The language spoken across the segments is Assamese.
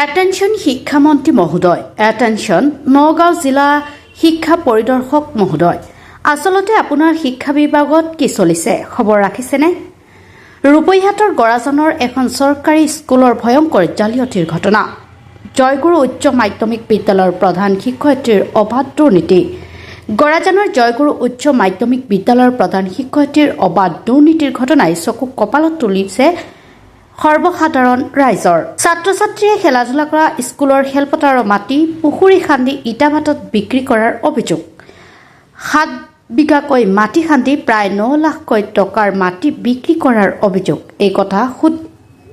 এটেনশন শিক্ষামন্ত্ৰী মহোদয়, এটেনশন নগাঁও জিলা শিক্ষা পৰিদৰ্শক মহোদয়। আচলতে আপোনাৰ শিক্ষা বিভাগত কি চলিছে খবৰ ৰাখিছেনে? ৰূপৈহাটৰ গৰাজনৰ এখন চৰকাৰী স্কুলৰ ভয়ংকৰ জালিয়াতিৰ ঘটনা। জয়গুৰু উচ্চ মাধ্যমিক বিদ্যালয়ৰ প্ৰধান শিক্ষয়িত্ৰীৰ অবাধ দুৰ্নীতি। গৰাজনৰ জয়গুৰু উচ্চ মাধ্যমিক বিদ্যালয়ৰ প্ৰধান শিক্ষয়িত্ৰীৰ অবাধ দুৰ্নীতিৰ ঘটনাই চকু কপালত তুলিছে সৰ্বসাধাৰণ ৰাইজৰ। ছাত্ৰ ছাত্ৰীয়ে খেলা ধূলা কৰা স্কুলৰ খেলপথাৰৰ মাটি পুখুৰী খান্দি ইটা ভাটত বিক্ৰী কৰাৰ অভিযোগ। 7 বিঘাকৈ মাটি খান্দি প্ৰায় 9 লাখকৈ টকাৰ মাটি বিক্ৰী কৰাৰ অভিযোগ। এই কথা খুদ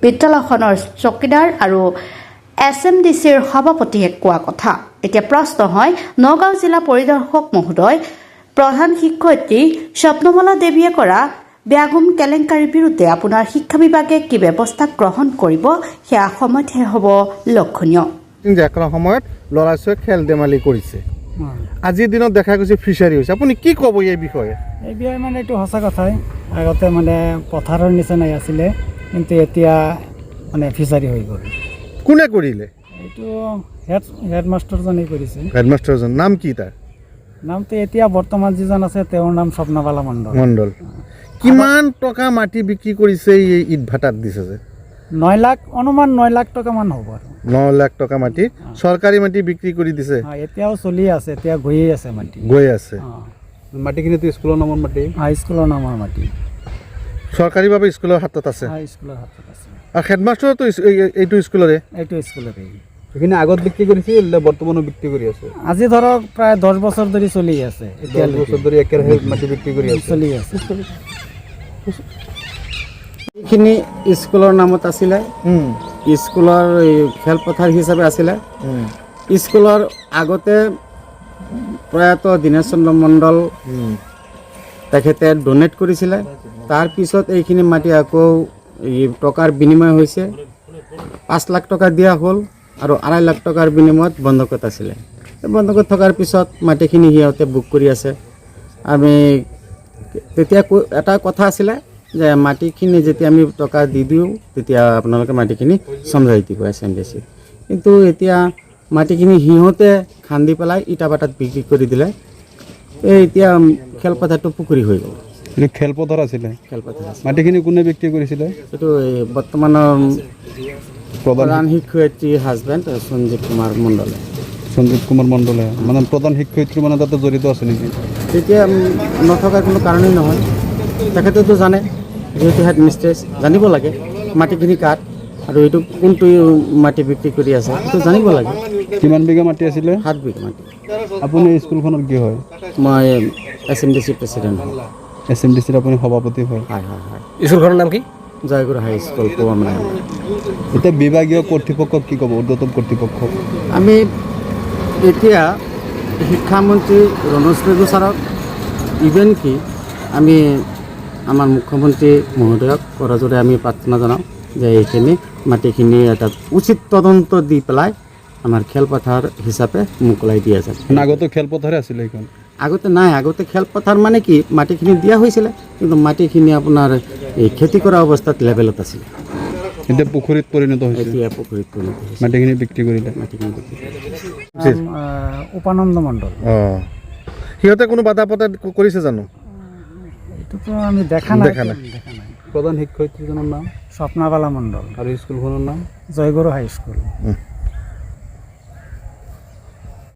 বিদ্যালয়খনৰ চকীদাৰ আৰু SMDCৰ সভাপতিয়ে কোৱা কথা। এতিয়া প্ৰশ্ন হয়, নগাঁও জিলা পৰিদৰ্শক মহোদয়, প্ৰধান শিক্ষয়িত্ৰী স্বপ্নমালা দেৱীয়ে কৰা বেয়াগুম কেলেংকাৰীৰ বিৰুদ্ধে আপোনাৰ শিক্ষা বিভাগে কি ব্যৱস্থা গ্ৰহণ কৰিব, সেয়া সময়তহে হ'ব লক্ষণীয়। সময়ত ল'ৰা ছোৱালীয়ে খেল ধেমালি কৰিছে, আজিৰ দিনত দেখা গৈছে ফিচাৰী হৈছে। আপুনি কি ক'ব এই বিষয়ে? এই বিষয়ে মানে এইটো সঁচা কথাই। আগতে মানে পথাৰৰ নিচিনাই আছিলে, কিন্তু এতিয়া মানে ফিচাৰী হৈ গ'ল। কোনে কৰিলে? এইটো হেডমাষ্টাৰজনে কৰিছে। হেডমাষ্টাৰজন নাম কি? তাৰ নামটো এতিয়া বৰ্তমান যিজন আছে তেওঁৰ নাম স্বপ্নবালা মণ্ডল। কিমান টকা মাটি বিক্ৰী কৰিছে এই ইট ভাটাত দিছে যে? 9 লাখ, অনুমান 9 লাখ টকা মান হ'ব আৰু। 9 লাখ টকা মাটি চৰকাৰী মাটি বিক্ৰী কৰি দিছে। এতিয়াও চলি আছে, এতিয়া গৈয়ে আছে মাটি। গৈ আছে মাটিখিনিতো স্কুলৰ নামৰ মাটি। স্কুলৰ নামৰ মাটি চৰকাৰীভাৱে স্কুলৰ হাতত আছে। স্কুলৰ হাতত আছে। আৰু হেডমাষ্টাৰতো এইটো স্কুলৰে। এইটো স্কুলৰে। সেইখিনি আগত বিক্ৰী কৰিছিল, বৰ্তমানো বিক্ৰী কৰি আছে। আজি ধৰক প্ৰায় 10 বছৰ ধৰি চলি আছে। 10 বছৰ ধৰি একেৰাহে মাটি বিক্ৰী কৰি আছে, চলি আছে। এইখিনি স্কুলৰ নামত আছিলে, স্কুলৰ খেলপথাৰ হিচাপে আছিলে। স্কুলৰ আগতে প্ৰয়াত দীনেশ চন্দ্ৰ মণ্ডল তেখেতে ডনেট কৰিছিলে। তাৰপিছত এইখিনি মাটি আকৌ টকাৰ বিনিময় হৈছে। 5 লাখ টকা দিয়া হ'ল আৰু 2.5 লাখ টকাৰ বিনিময়ত বন্ধকত আছিলে। বন্ধকত থকাৰ পিছত মাটিখিনি সিহঁতে বুক কৰি আছে। আমি তেতিয়া এটা কথা আছিলে যে মাটিখিনি যেতিয়া আমি টকা দি দিওঁ তেতিয়া আপোনালোকে মাটিখিনি চমজাই দিব SMDC। কিন্তু এতিয়া মাটিখিনি সিহঁতে খান্দি পেলাই ইটা ভাটাত বিক্ৰী কৰি দিলে। এতিয়া খেলপথাৰটো পুখুৰী হৈ গ'ল। খেলপথাৰ আছিলে, খেলপথাৰ আছে। মাটিখিনি কোনে বিক্ৰী কৰিছিলে? এইটো বৰ্তমানৰ প্ৰধান শিক্ষয়িত্ৰীৰ হাজবেণ্ড সঞ্জীৱ কুমাৰ মণ্ডলে। মানে প্ৰধান শিক্ষয়িত্ৰী মানে তাতে জড়িত আছে নেকি? তেতিয়া নথকাৰ কোনো কাৰণেই নহয়। তেখেতেতো জানে, যিহেতু হেড মিষ্ট্ৰেছ, জানিব লাগে মাটিখিনি কাট আৰু এইটো কোনটো মাটি বিক্ৰী কৰি আছে সেইটো জানিব লাগে। কিমান বিঘা মাটি আছিলে? 7 বিঘা মাটি। আপুনি স্কুলখনৰ কি হয়? মই SMDC প্ৰেচিডেণ্ট হয়। SMDCৰ আপুনি সভাপতি হয়? হয় হয় হয়। স্কুলখনৰ নাম কি? জয়গুৰু হাই স্কুল পোৱামৰা। এতিয়া বিভাগীয় কৰ্তৃপক্ষক কি ক'ব, ঊৰ্ধ্বতন কৰ্তৃপক্ষক? আমি এতিয়া শিক্ষামন্ত্ৰী ৰণোজ পেগু ছাৰক, ইভেন কি আমি আমাৰ মুখ্যমন্ত্ৰী মহোদয়ক কৰজোৰে আমি প্ৰাৰ্থনা জনাওঁ যে এইখিনি মাটিখিনি এটা উচিত তদন্ত দি পেলাই আমাৰ খেলপথাৰ হিচাপে মোকলাই দিয়া যায়। আগতে খেলপথাৰে আছিলে এইখন? আগতে নাই, আগতে খেলপথাৰ মানে কি মাটিখিনি দিয়া হৈছিলে, কিন্তু মাটিখিনি আপোনাৰ এই খেতি কৰা অৱস্থাত লেভেলত আছিলে। এতিয়া পুখুৰীত পৰিণত হৈছে। এতিয়া পুখুৰীত পৰিণত হৈছে। মাটিখিনি বিক্ৰী কৰিলে। মাটিখিনি বিক্ৰী কৰিলে। উপানন্দ মণ্ডল। সিহঁতে কোনো বাধা প্ৰদান কৰিছে জানো? এইটোতো আমি দেখা নাই। প্ৰধান শিক্ষয়িত্ৰীজনৰ নাম? স্বপ্নবালা মণ্ডল। আৰু স্কুলখনৰ নাম? জয়গুৰু হাই স্কুল।